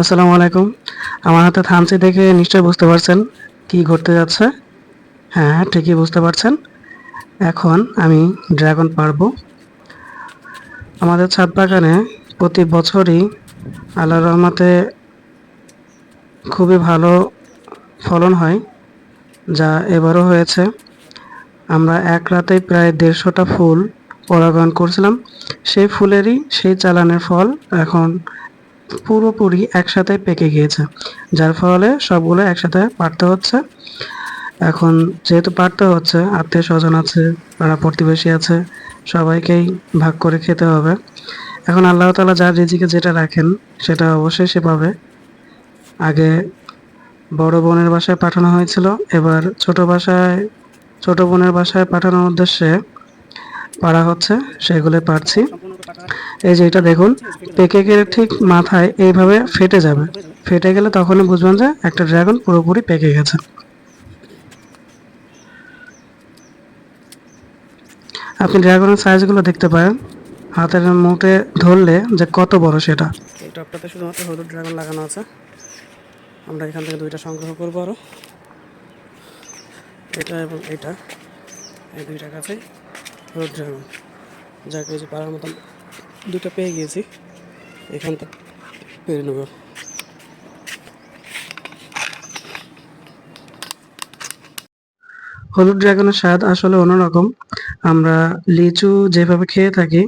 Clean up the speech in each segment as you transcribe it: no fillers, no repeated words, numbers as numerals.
আসসালামু আলাইকুম। আমার হাতে থামচি দেখে নিশ্চয়ই বুঝতে পারছেন কি ঘটতে যাচ্ছে। হ্যাঁ, ঠিকই বুঝতে পারছেন। এখন আমি ড্রাগন পারবো। আমাদের ছাদ বাগানে প্রতি বছরই আল্লাহর রহমতে খুবই ভালো ফলন হয়, যা এবারও হয়েছে। আমরা এক রাতেই প্রায় ১৫০টা ফুল পরাগায়ন করছিলাম। সেই ফুলেরই সেই চালানের ফল এখন পুরোপুরি একসাথে পেকে গিয়েছে, যার ফলে সবগুলো একসাথে পাড়তে হচ্ছে। এখন যেহেতু পারতে হচ্ছে, আত্মীয় স্বজন আছে, পাড়া প্রতিবেশী আছে, সবাইকেই ভাগ করে খেতে হবে। এখন আল্লাহ তাআলা যার রিজিকে যেটা রাখেন সেটা অবশ্যই সে পাবে। আগে বড় বোনের বাসায় পাঠানো হয়েছিল, এবার ছোট বোনের বাসায় পাঠানোর উদ্দেশ্যে পাড়া হচ্ছে, সেগুলো পারছি। এই যে এটা দেখুন, পেকে গেলে ঠিক মাথায় এইভাবে ফেটে যাবে। ফেটে গেলে তখনই বুঝবেন যে একটা ড্রাগন পুরোপুরি পেকে গেছে। আপনি ড্রাগনের সাইজগুলো দেখতে পারেন, হাতের মুঠে ধরলে যে কত বড় সেটা। এই টবটাতে শুধুমাত্র হলুদ ড্রাগন লাগানো আছে। আমরা এখান থেকে দুইটা সংগ্রহ করবো আরও, এটা এবং এটা, এই দুইটা গাছে হলুদ ড্রাগন, যাকে যে পাড়ার মতন দুটো পেয়ে গিয়েছি, এখান থেকে পেরে নেব। হলুদ ড্রাগনের স্বাদ আসলে অন্যরকম। আমরা লিচু যেভাবে খেয়ে থাকি,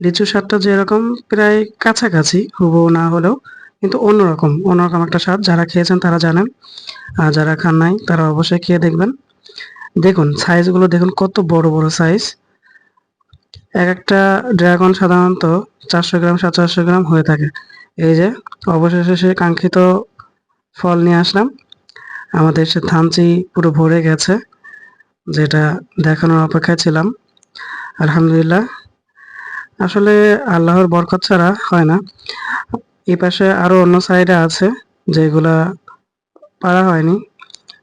লিচুর স্বাদটা যেরকম প্রায় কাছাকাছি, হুবহু না হলেও, কিন্তু অন্যরকম একটা স্বাদ। যারা খেয়েছেন তারা জানেন, আর যারা খান নাই তারা অবশ্যই খেয়ে দেখবেন। দেখুন সাইজগুলো, দেখুন কত বড় বড় সাইজ। এক একটা ড্রাগন সাধারণত 400 গ্রাম 750 গ্রাম হয়ে থাকে। এই যে অবশেষে সে কাঙ্ক্ষিত ফল নিয়ে আসলাম। আমাদের সে থানচি পুরো ভরে গেছে, যেটা দেখানোর অপেক্ষায় ছিলাম। আলহামদুলিল্লাহ, আসলে আল্লাহর বরকত ছাড়া হয় না। এই পাশে আরো অন্য সাইডে আছে যেগুলা পারা হয়নি,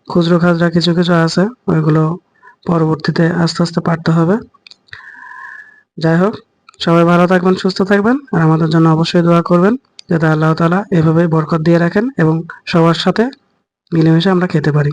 খুচরো খাজরা কিছু কিছু আছে, ওইগুলো পরবর্তীতে আস্তে আস্তে পারতে হবে। যাই হোক, সবাই ভালো থাকবেন, সুস্থ থাকবেন, আর আমাদের জন্য অবশ্যই দোয়া করবেন যাতে আল্লাহ তাআলা এভাবেই বরকত দিয়ে রাখেন এবং সবার সাথে মিলেমিশে আমরা খেতে পারি।